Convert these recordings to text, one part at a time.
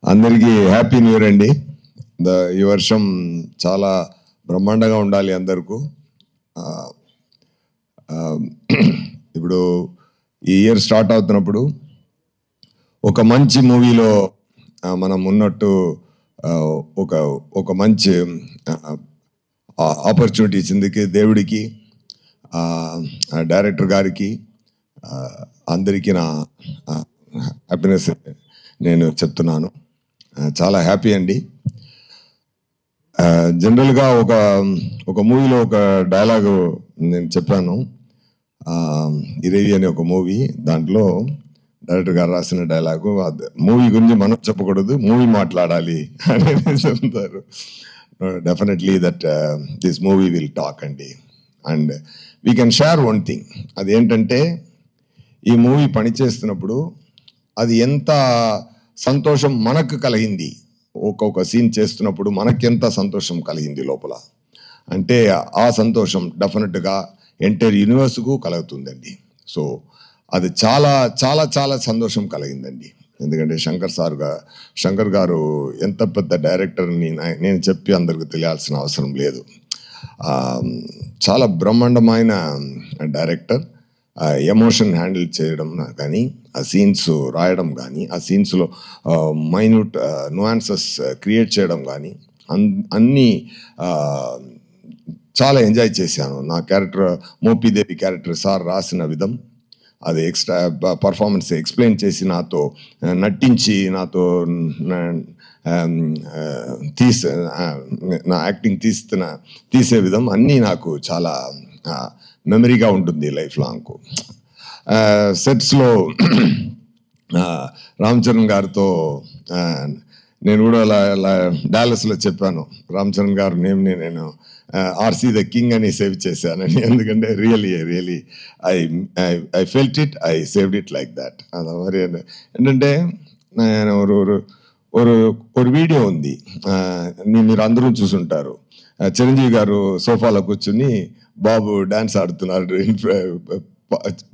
అందరికీ happy new year అండి. ఈ వర్షం చాలా బ్రహ్మాండంగా ఉండాలి అందరికీ. ఇప్పుడు ఈ ఇయర్ స్టార్ట్ అవుతున్నప్పుడు ఒక మంచి మూవీలో మనం ఉన్నట్టు ఒక మంచి ఆపర్చునిటీ ఇచ్చిందికి దేవుడికి, డైరెక్టర్ గారికి, అందరికీ నా హ్యాపీనెస్ నేను చెప్తున్నాను. చాలా హ్యాపీ అండి. జనరల్గా ఒక మూవీలో ఒక డైలాగు నేను చెప్పాను. ఇరేవి అనే ఒక మూవీ, దాంట్లో డైరెక్టర్ గారు రాసిన డైలాగు, మూవీ గురించి మనం చెప్పకూడదు, మూవీ మాట్లాడాలి అనేది చెప్తారు. Definitely that this movie will talk అండి. And we can share one thing. అదేంటంటే, ఈ మూవీ పనిచేస్తున్నప్పుడు అది ఎంత సంతోషం మనకు కలిగింది, ఒక్కొక్క సీన్ చేస్తున్నప్పుడు మనకెంత సంతోషం కలిగింది లోపల అంటే, ఆ సంతోషం డెఫినెట్గా ఎంటైర్ యూనివర్స్కు కలుగుతుందండి. సో అది చాలా చాలా చాలా సంతోషం కలిగిందండి. ఎందుకంటే శంకర్ గారు ఎంత పెద్ద డైరెక్టర్ని నేను చెప్పి అందరికి తెలియాల్సిన అవసరం లేదు. చాలా బ్రహ్మాండమైన డైరెక్టర్. ఎమోషన్ హ్యాండిల్ చేయడం కానీ, ఆ సీన్స్ రాయడం కానీ, ఆ సీన్స్లో మైన్యూట్ నువాన్సెస్ క్రియేట్ చేయడం కానీ, అన్నీ చాలా ఎంజాయ్ చేశాను. నా క్యారెక్టర్ మోపిదేవి క్యారెక్టర్ సార్ రాసిన విధం, అది ఎక్స్ట్రా పర్ఫార్మెన్స్ ఎక్స్ప్లెయిన్ చేసి నాతో నటించి నాతో నా యాక్టింగ్ తీసే విధం అన్నీ నాకు చాలా మెమరీగా ఉంటుంది లైఫ్ లాంగ్. సెట్స్లో రామ్ చరణ్ గారితో నేను కూడా అలా డాలస్లో చెప్పాను, రామ్ చరణ్ గారు నేమ్ని నేను ఆర్సీ ద కింగ్ అని సేవ్ చేశానని. ఎందుకంటే really I felt it, I saved it like that. అది మరి ఏంటంటే, నేను ఒక వీడియో ఉంది, మీరు అందరూ చూసుంటారు. చిరంజీవి గారు సోఫాలో కూర్చుని బాబు డాన్స్ ఆడుతున్నారు,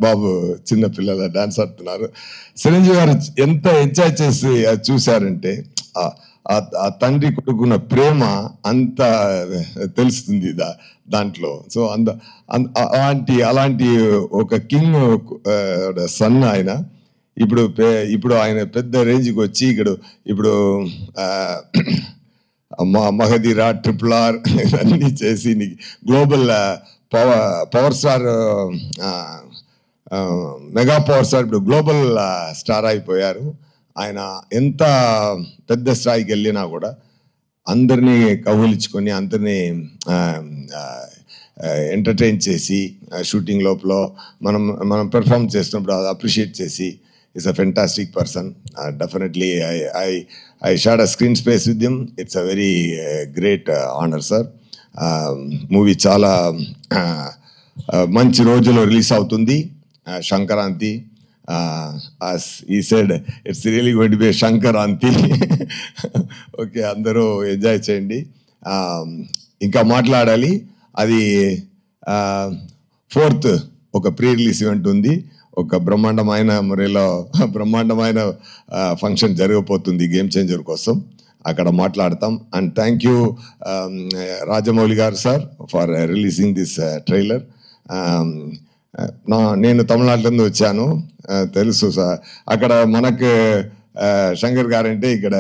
బాబు చిన్న పిల్లల డాన్స్ ఆడుతున్నారు. చిరంజీవి గారు ఎంత ఎంజాయ్ చేసి చూశారంటే, ఆ తండ్రి కొడుకున్న ప్రేమ అంత తెలుస్తుంది దాంట్లో. సో అలాంటి ఒక కింగ్ సన్ ఆయన. ఇప్పుడు ఆయన పెద్ద రేంజ్కి వచ్చి ఇప్పుడు మహదీరా, RRR అన్నీ చేసి global power star, mega power star, ఇప్పుడు గ్లోబల్ స్టార్ అయిపోయారు. ఆయన ఎంత పెద్ద స్థాయికి వెళ్ళినా కూడా అందరినీ కౌగిలించుకొని, అందరినీ ఎంటర్టైన్ చేసి, షూటింగ్ లోపల మనం పెర్ఫామ్ చేస్తున్నప్పుడు అది అప్రిషియేట్ చేసి, is a fantastic person. Definitely I shared a screen space with him. It's a very great honour sir. Movie చాలా మంచి రోజులో రిలీజ్ అవుతుంది, సంక్రాంతి. ఈ side it's really going to be Sankranti. Okay, అందరూ ఎంజాయ్ చేయండి. ఇంకా మాట్లాడాలి. అది 4th ఒక ప్రీ రిలీజ్ ఈవెంట్ ఉంది. ఒక బ్రహ్మాండమైన మురేలో బ్రహ్మాండమైన ఫంక్షన్ జరగబోతుంది గేమ్ చేంజర్ కోసం. అక్కడ మాట్లాడతాం. అండ్ థ్యాంక్ యూ రాజమౌళి గారు sir for releasing this trailer. నేను తమిళనాడు నుంచి వచ్చాను, తెలుసు సార్. అక్కడ మనకు శంకర్ గారు అంటే ఇక్కడ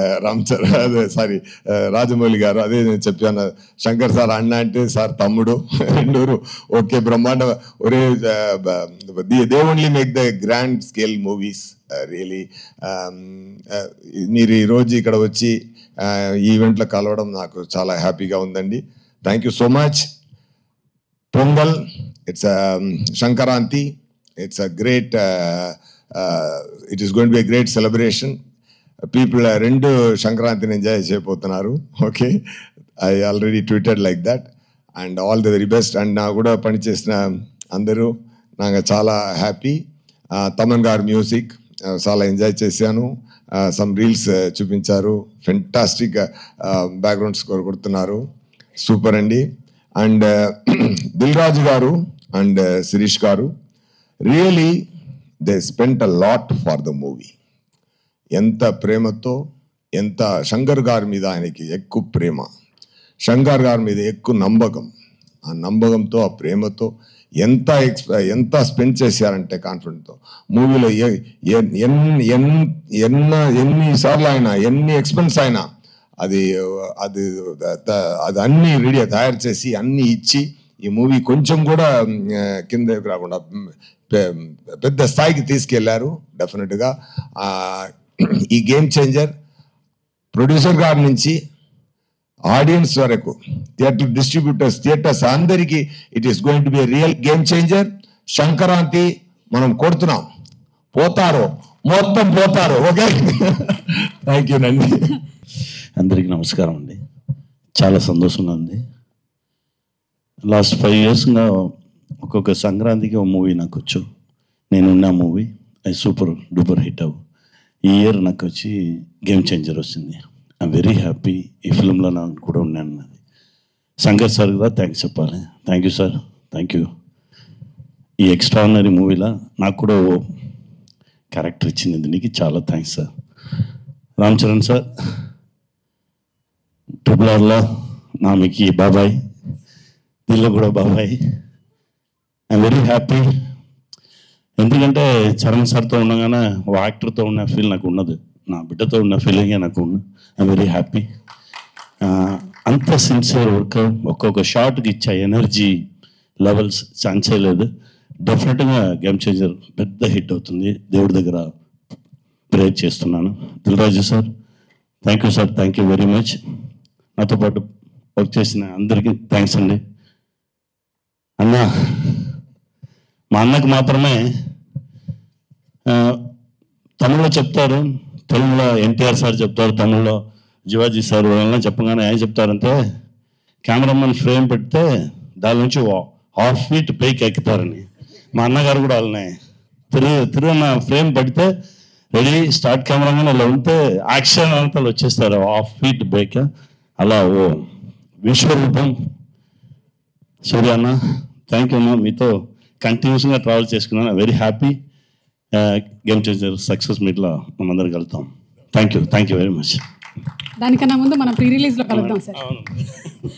రాజమౌళి గారు. అదే నేను చెప్పాను, శంకర్ సార్ అన్న అంటే సార్ తమ్ముడు, రెండూరు ఓకే. బ్రహ్మాండ ఒరే, they only make the grand scale movies really. మీరు ఈరోజు ఇక్కడ వచ్చి ఈవెంట్లో కలవడం నాకు చాలా హ్యాపీగా ఉందండి. Thank you so much. Pongal, it's Shankaranti. It's a great, it is going to be a great celebration. People rendu Shankaranti enjoy cheyapotunnaru. Okay, I already tweeted like that. And all the very best. And na kuda pani chesina andaru naga chaala happy. Taman gar music chaala enjoy chesanu. Some reels chupincharu. Fantastic background score kodutunnaru. Super andi. And Dil Raju garu and Sirish garu, really they spent a lot for the movie. Enta premato, ఎంత శంకర్ గారి మీద ఆయనకి ఎక్కువ ప్రేమ, శంకర్ గారి మీద ఎక్కువ నమ్మకం. ఆ నమ్మకంతో, ఆ ప్రేమతో ఎంత స్పెండ్ చేశారంటే కాన్ఫిడెంట్తో మూవీలో ఎన్నిసార్లు అయినా, ఎన్ని ఎక్స్పెన్స్ అయినా అది అది అది అన్నీ రెడీ తయారు చేసి అన్నీ ఇచ్చి ఈ మూవీ కొంచెం కూడా కింద రాకుండా పెద్ద స్థాయికి తీసుకెళ్లారు. డెఫినెట్గా ఈ గేమ్ చేంజర్ ప్రొడ్యూసర్ గారి నుంచి ఆడియన్స్ వరకు, థియేటర్ డిస్ట్రిబ్యూటర్స్, థియేటర్స్ అందరికీ it is going to be real game changer. Sankranti మనం కొడుతున్నాం, పోతారు, మొత్తం పోతారు. ఓకే, థ్యాంక్ యూ నండి. అందరికీ నమస్కారం అండి. చాలా సంతోషంగా ఉంది. లాస్ట్ 5 yearsగా ఒక్కొక్క సంక్రాంతికి ఒక మూవీ నాకు వచ్చు. నేనున్న మూవీ అది సూపర్ డూపర్ హిట్ అవ్వు. ఈ ఇయర్ నాకు వచ్చి గేమ్ చేంజర్ వచ్చింది. I'm very happy. ఈ ఫిల్మ్లో నాకు కూడా ఉన్నాను. అది శంకర్ సార్ కూడా థ్యాంక్స్ చెప్పాలి. Thank you sir, thank you. ఈ ఎక్స్ట్రాడినరీ మూవీలో నాకు కూడా ఓ క్యారెక్టర్ ఇచ్చింది, దీనికి చాలా thanks sir. Ram Charan sir, triple ఆర్లో నామికి బాబాయ్, దీనిలో కూడా బాబాయ్. I'm very happy. ఎందుకంటే చరణ్ సార్తో ఉండగానే ఓ యాక్టర్తో ఉన్న ఫీల్ నాకు ఉన్నది, నా బిడ్డతో ఉన్న ఫీలింగే నాకు ఉన్నది. I'm very happy. అంత సిన్సియర్ వర్క్, ఒక్కొక్క షాట్కి ఇచ్చే ఎనర్జీ లెవెల్స్ ఛాన్సే లేదు. డెఫినెట్గా గేమ్ చేంజర్ పెద్ద హిట్ అవుతుంది. దేవుడి దగ్గర ప్రేయర్ చేస్తున్నాను. Dil Raju sir, thank you sir, thank you very much. నాతో పాటు వర్క్ చేసిన అందరికీ థ్యాంక్స్ అండి. అన్న, మా అన్నకు మాత్రమే తమిళ్లో చెప్తారు, తెలుగులో ఎన్టీఆర్ సార్ చెప్తారు, తమిళ్లో శివాజీ సార్ వాళ్ళని చెప్పగానే ఏం చెప్తారంటే, కెమెరామెన్ ఫ్రేమ్ పెడితే దాని నుంచి 1/2 feet పైకి ఎక్కుతారని. మా అన్నగారు కూడా వాళ్ళని తిరుగున్న ఫ్రేమ్ పడితే రెడీ స్టార్ట్ కెమెరామెన్ అలా ఉంటే యాక్షన్ అంతా వచ్చేస్తారు 1/2 feet పైకి. అలా ఓ విశ్వరూపం సూర్య అన్న, థ్యాంక్ యూ అన్న. మీతో కంటిన్యూస్గా ట్రావెల్ చేసుకున్నాను. Very happy. Game changer success మీట్లో మనందరం కలుద్దాం. Thank you very much. దానికన్నా ముందు మనం ప్రీ రిలీజ్లో కలుద్దాం సార్.